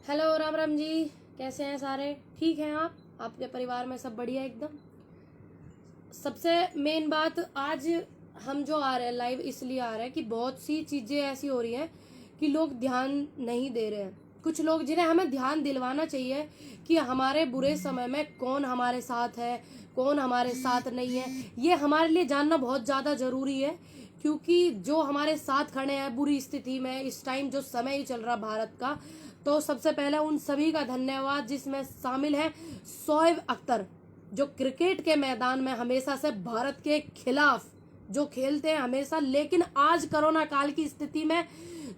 Hello Ram Ram ji. कैसे हैं सारे? ठीक हैं आप? आपके परिवार में सब बढ़िया एकदम? सबसे मेन बात, आज हम जो आ रहे हैं लाइव इसलिए आ रहे हैं कि बहुत सी चीज़ें ऐसी हो रही हैं कि लोग ध्यान नहीं दे रहे हैं। कुछ लोग जिन्हें हमें ध्यान दिलवाना चाहिए कि हमारे बुरे समय में कौन हमारे साथ है, कौन हमारे साथ नहीं है, ये हमारे लिए जानना बहुत ज़्यादा ज़रूरी है। क्योंकि जो हमारे साथ खड़े हैं बुरी स्थिति में, इस टाइम जो समय ही चल रहा भारत का, तो सबसे पहले उन सभी का धन्यवाद जिसमें शामिल है शोएब अख्तर, जो क्रिकेट के मैदान में हमेशा से भारत के खिलाफ जो खेलते हैं हमेशा, लेकिन आज कोरोना काल की स्थिति में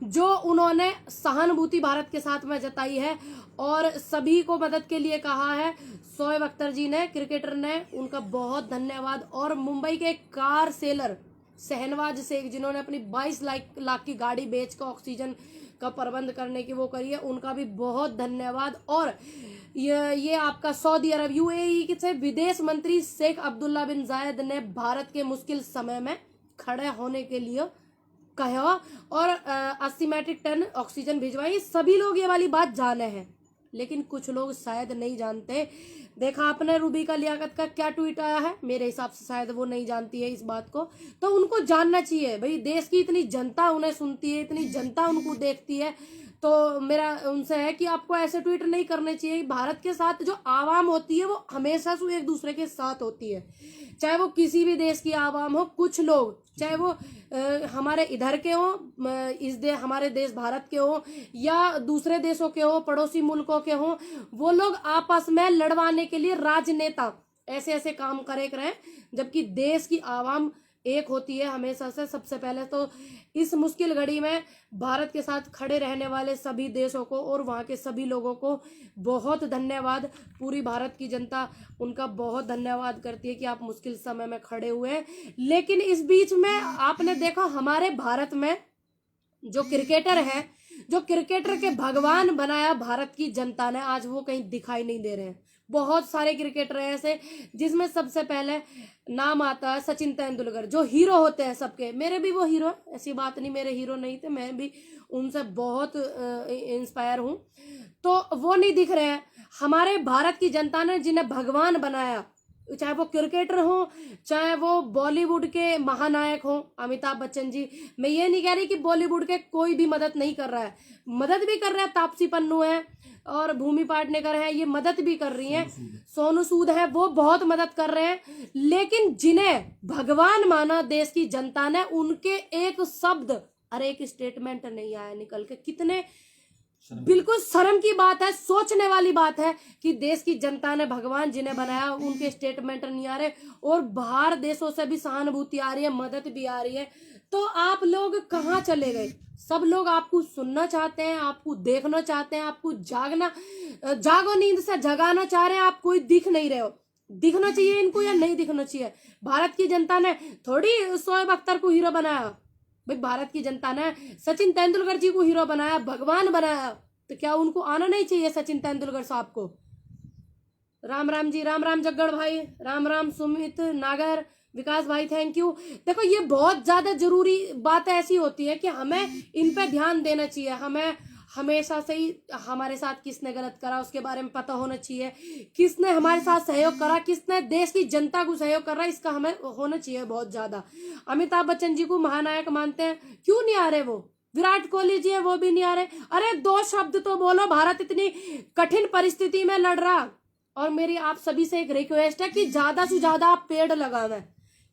जो उन्होंने सहानुभूति भारत के साथ में जताई है और सभी को मदद के लिए कहा है, शोएब अख्तर जी ने, क्रिकेटर ने, उनका बहुत धन्यवाद। और मुंबई के कार सेलर शहनवाज शेख, जिन्होंने अपनी 22 लाख की गाड़ी बेचकर ऑक्सीजन का प्रबंध करने की वो करी है, उनका भी बहुत धन्यवाद। और ये आपका सऊदी अरब यूएई से विदेश मंत्री शेख अब्दुल्ला बिन जायद ने भारत के मुश्किल समय में खड़े होने के लिए कहा और 80 मैट्रिक टन ऑक्सीजन भिजवाई। सभी लोग ये वाली बात जाने हैं, लेकिन कुछ लोग शायद नहीं जानते। देखा आपने रूबीका लियाकत का क्या ट्वीट आया है? मेरे हिसाब से शायद वो नहीं जानती है इस बात को, तो उनको जानना चाहिए भाई। देश की इतनी जनता उन्हें सुनती है, इतनी जनता उनको देखती है, तो मेरा उनसे है कि आपको ऐसे ट्वीट नहीं करने चाहिए। भारत के साथ जो आवाम होती है वो हमेशा से एक दूसरे के साथ होती है, चाहे वो किसी भी देश की आवाम हो। कुछ लोग, चाहे वो हमारे इधर के हो, हमारे देश भारत के हो, या दूसरे देशों के हो, पड़ोसी मुल्कों के हो, वो लोग आपस में लड़वाने के लिए राजनेता ऐसे ऐसे काम करे करें, जबकि देश की आवाम एक होती है हमेशा से। सबसे पहले तो इस मुश्किल घड़ी में भारत के साथ खड़े रहने वाले सभी देशों को और वहां के सभी लोगों को बहुत धन्यवाद। पूरी भारत की जनता उनका बहुत धन्यवाद करती है कि आप मुश्किल समय में खड़े हुए हैं। लेकिन इस बीच में आपने देखा हमारे भारत में जो क्रिकेटर है, जो क्रिकेटर के भगवान बनाया भारत की जनता ने, आज वो कहीं दिखाई नहीं दे रहे हैं। बहुत सारे क्रिकेटर हैं ऐसे जिसमें सबसे पहले नाम आता है सचिन तेंदुलकर, जो हीरो होते हैं सबके। मेरे भी वो हीरो, ऐसी बात नहीं मेरे हीरो नहीं थे, मैं भी उनसे बहुत इंस्पायर हूं, तो वो नहीं दिख रहे हैं। हमारे भारत की जनता ने जिन्हें भगवान बनाया, चाहे वो क्रिकेटर हो, चाहे वो बॉलीवुड के महानायक हो, अमिताभ बच्चन जी। मैं ये नहीं कह रही कि बॉलीवुड के कोई भी मदद नहीं कर रहा है, मदद भी कर रहे हैं। तापसी पन्नू है और भूमि पाटनेकर है, ये मदद भी कर रही हैं। सोनू सूद है, वो बहुत मदद कर रहे हैं। लेकिन जिन्हें भगवान माना देश की जनता ने, उनके एक शब्द और एक स्टेटमेंट नहीं आया निकल के। कितने बिल्कुल शर्म की बात है, सोचने वाली बात है कि देश की जनता ने भगवान जिन्हें बनाया उनके स्टेटमेंट नहीं आ रहे, और बाहर देशों से भी सहानुभूति आ रही है, मदद भी आ रही है। तो आप लोग कहाँ चले गए? सब लोग आपको सुनना चाहते हैं, आपको देखना चाहते हैं, आपको जागो नींद से जगाना चाह रहे हैं। आप कोई दिख नहीं रहे हो। दिखना चाहिए इनको या नहीं दिखना चाहिए? भारत की जनता ने थोड़ी शोएब अख्तर को हीरो बनाया भाई, भारत की जनता ने सचिन तेंदुलकर जी को हीरो बनाया, भगवान बनाया, तो क्या उनको आना नहीं चाहिए सचिन तेंदुलकर साहब को? राम राम जी, राम राम जग्गड़ भाई, राम राम सुमित नागर, विकास भाई, थैंक यू। देखो ये बहुत ज्यादा जरूरी बात ऐसी होती है कि हमें इन पे ध्यान देना चाहिए। हमें हमेशा से ही हमारे साथ किसने गलत करा उसके बारे में पता होना चाहिए, किसने हमारे साथ सहयोग करा, किसने देश की जनता को सहयोग कर रहा है, इसका हमें होना चाहिए बहुत ज्यादा। अमिताभ बच्चन जी को महानायक मानते हैं, क्यों नहीं आ रहे वो? विराट कोहली जी है, वो भी नहीं आ रहे। अरे दो शब्द तो बोलो, भारत इतनी कठिन परिस्थिति में लड़ रहा। और मेरी आप सभी से एक रिक्वेस्ट है कि ज्यादा से ज्यादा आप पेड़ लगावें,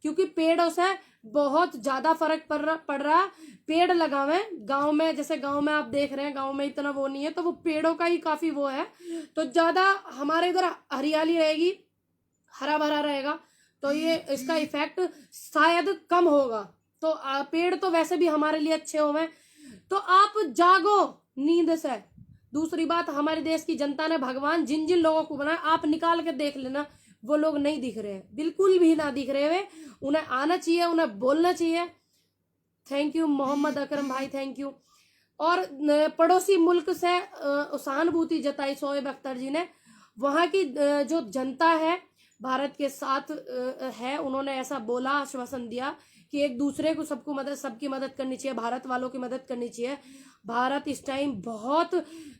क्योंकि पेड़ों से बहुत ज्यादा फर्क पड़ रहा। पेड़ लगावें गांव में, जैसे गांव में आप देख रहे हैं, गांव में इतना वो नहीं है, तो वो पेड़ों का ही काफी वो है, तो ज्यादा हमारे इधर हरियाली रहेगी, हरा भरा रहेगा, तो ये इसका इफेक्ट शायद कम होगा। तो पेड़ तो वैसे भी हमारे लिए अच्छे होंगे, तो आप जागो नींद से। दूसरी बात, हमारे देश की जनता ने भगवान जिन जिन लोगों को बनाया, आप निकाल के देख लेना, वो लोग नहीं दिख रहे हैं, बिल्कुल भी ना दिख रहे हुए। उन्हें आना चाहिए, उन्हें बोलना चाहिए। थैंक यू मोहम्मद अकरम भाई, थैंक यू। और पड़ोसी मुल्क से सहानुभूति जताई शोएब अख्तर जी ने। वहां की जो जनता है भारत के साथ है, उन्होंने ऐसा बोला, आश्वासन दिया कि एक दूसरे को सबको मदद, सबकी मदद करनी चाहिए, भारत वालों की मदद करनी चाहिए। भारत इस टाइम बहुत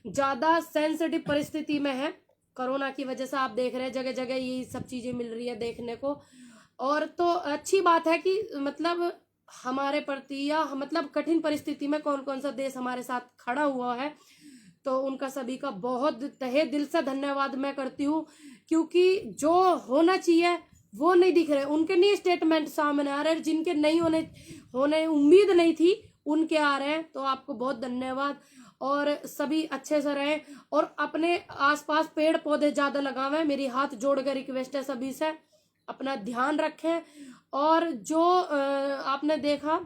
ज्यादा सेंसिटिव परिस्थिति में है। कोरोना की वजह से आप देख रहे हैं जगह जगह ये सब चीजें मिल रही है देखने को। और तो अच्छी बात है कि मतलब हमारे प्रति या मतलब कठिन परिस्थिति में कौन कौन सा देश हमारे साथ खड़ा हुआ है, तो उनका सभी का बहुत तहे दिल से धन्यवाद मैं करती हूँ। क्योंकि जो होना चाहिए वो नहीं दिख रहे, उनके नहीं स्टेटमेंट सामने आ रहे, जिनके नहीं होने उम्मीद नहीं थी उनके आ रहे हैं। तो आपको बहुत धन्यवाद, और सभी अच्छे से रहें और अपने आसपास पेड़ पौधे ज्यादा लगावें। मेरी हाथ जोड़कर रिक्वेस्ट है सभी से, अपना ध्यान रखें। और जो आपने देखा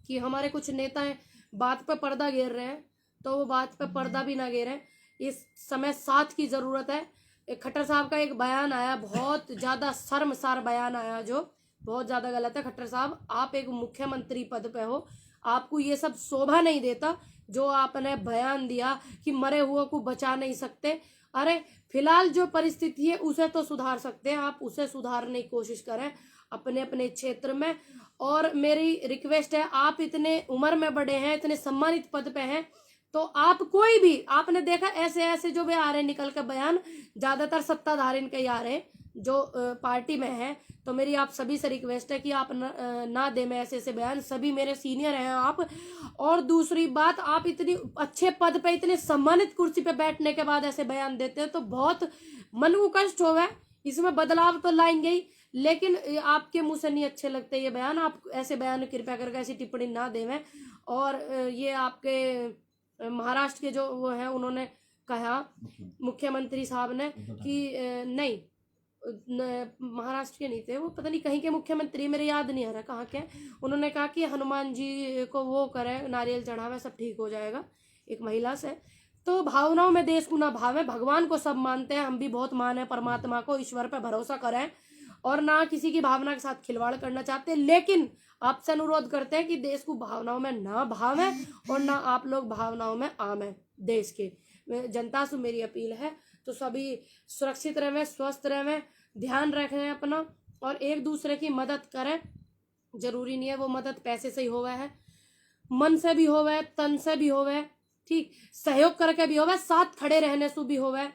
कि हमारे कुछ नेता बात पे पर्दा घेर रहे हैं, तो वो बात पे पर्दा भी ना घेरें। इस समय साथ की जरूरत है। खट्टर साहब का एक बयान आया, बहुत ज्यादा शर्मसार बयान आया, जो बहुत ज्यादा गलत है। खट्टर साहब, आप एक मुख्यमंत्री पद पे हो, आपको ये सब शोभा नहीं देता जो आपने बयान दिया कि मरे हुए को बचा नहीं सकते। अरे फिलहाल जो परिस्थिति है उसे तो सुधार सकते हैं, आप उसे सुधारने की कोशिश करें अपने अपने क्षेत्र में। और मेरी रिक्वेस्ट है, आप इतने उम्र में बड़े हैं, इतने सम्मानित पद पे हैं, तो आप कोई भी, आपने देखा ऐसे ऐसे जो भी आ रहे निकल के बयान, ज्यादातर सत्ताधारी इनके ही आ रहे जो पार्टी में है। तो मेरी आप सभी से रिक्वेस्ट है कि आप ना दे में ऐसे ऐसे बयान, सभी मेरे सीनियर हैं आप। और दूसरी बात, आप इतनी अच्छे पद पे, इतने सम्मानित कुर्सी पे बैठने के बाद ऐसे बयान देते हैं तो बहुत मन को कष्ट होगा। इसमें बदलाव तो लाएंगे ही, लेकिन आपके मुंह से नहीं अच्छे लगते ये बयान। आप ऐसे बयान कृपया करके ऐसी टिप्पणी ना देवें। और ये आपके महाराष्ट्र के जो वो है, उन्होंने कहा मुख्यमंत्री साहब ने कि नहीं, महाराष्ट्र के नहीं थे वो, पता नहीं कहीं के मुख्यमंत्री, मेरे याद नहीं आ रहा कहाँ के। उन्होंने कहा कि हनुमान जी को वो करे, नारियल चढ़ावे, सब ठीक हो जाएगा, एक महिला से। तो भावनाओं में देश को ना भावे, भगवान को सब मानते हैं, हम भी बहुत माने परमात्मा को, ईश्वर पे भरोसा करें और ना किसी की भावना के साथ खिलवाड़ करना चाहते। लेकिन आपसे अनुरोध करते हैं कि देश को भावनाओं में ना भावे और ना आप लोग भावनाओं में आवे। देश के जनता से मेरी अपील है, तो सभी सुरक्षित रहें, स्वस्थ रहें, ध्यान रखें अपना, और एक दूसरे की मदद करें। जरूरी नहीं है वो मदद पैसे से ही होवे है, मन से भी होवे, तन से भी होवे, ठीक, सहयोग करके भी होवे, साथ खड़े रहने से भी होवे।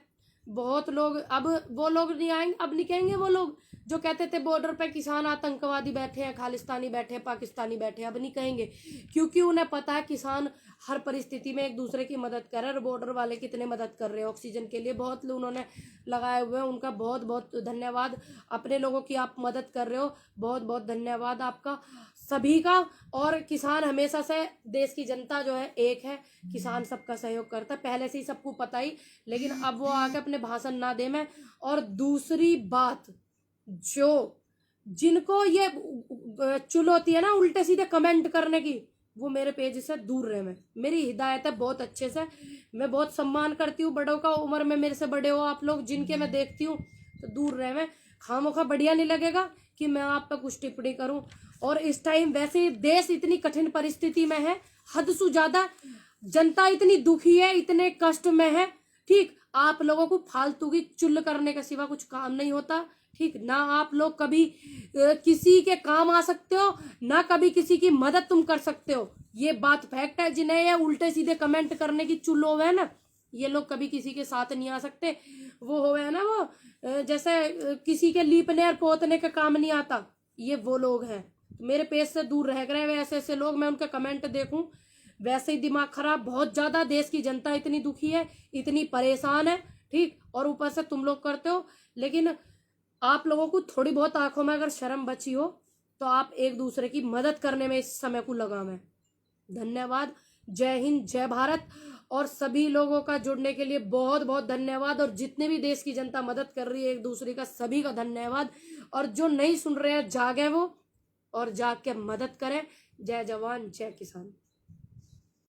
बहुत लोग, अब वो लोग नहीं आएंगे, अब नहीं कहेंगे वो लोग जो कहते थे बॉर्डर पे किसान आतंकवादी बैठे हैं, खालिस्तानी बैठे हैं, पाकिस्तानी बैठे हैं, अब नहीं कहेंगे। क्योंकि उन्हें पता है किसान हर परिस्थिति में एक दूसरे की मदद कर रहे हैं। और बॉर्डर वाले कितने मदद कर रहे हैं ऑक्सीजन के लिए, बहुत लोग उन्होंने लगाए हुए हैं, उनका बहुत बहुत धन्यवाद। अपने लोगों की आप मदद कर रहे हो, बहुत बहुत धन्यवाद आपका सभी का। और किसान हमेशा से, देश की जनता जो है एक है, किसान सबका सहयोग करता है, पहले से ही सबको पता ही, लेकिन अब वो आके अपने भाषण ना दे में। और दूसरी बात, जो जिनको ये चुल होती है ना उल्टे सीधे कमेंट करने की, वो मेरे पेज से दूर रहे। में मेरी हिदायत है बहुत अच्छे से, मैं बहुत सम्मान करती हूँ बड़ों का, उम्र में मेरे से बड़े हो आप लोग, जिनके मैं देखती हूँ, तो दूर रहे। में खामोखा बढ़िया नहीं लगेगा कि मैं आप पे कुछ टिप्पणी करूं। और इस टाइम वैसे ही देश इतनी कठिन परिस्थिति में है, हद से ज्यादा जनता इतनी दुखी है, इतने कष्ट में है, ठीक। आप लोगों को फालतू की चुल करने का सिवा कुछ काम नहीं होता, ठीक ना। आप लोग कभी किसी के काम आ सकते हो ना, कभी किसी की मदद तुम कर सकते हो, ये बात फैक्ट है। जिन्हें ये उल्टे सीधे कमेंट करने की चुल होवे है ना, ये लोग कभी किसी के साथ नहीं आ सकते। वो होवे है ना, वो जैसे किसी के लीपने और पोतने का काम नहीं आता, ये वो लोग हैं। मेरे पेज से दूर रह गए वैसे ऐसे लोग, मैं उनके कमेंट देखूं वैसे ही दिमाग खराब, बहुत ज्यादा। देश की जनता इतनी दुखी है, इतनी परेशान है, ठीक, और ऊपर से तुम लोग करते हो। लेकिन आप लोगों को थोड़ी बहुत आंखों में अगर शर्म बची हो तो आप एक दूसरे की मदद करने में इस समय को लगावें। धन्यवाद, जय हिंद, जय भारत। और सभी लोगों का जुड़ने के लिए बहुत बहुत धन्यवाद। और जितने भी देश की जनता मदद कर रही है एक दूसरे का, सभी का धन्यवाद। और जो नहीं सुन रहे हैं, जागे वो और जाग के मदद करें। जय जवान, जय किसान।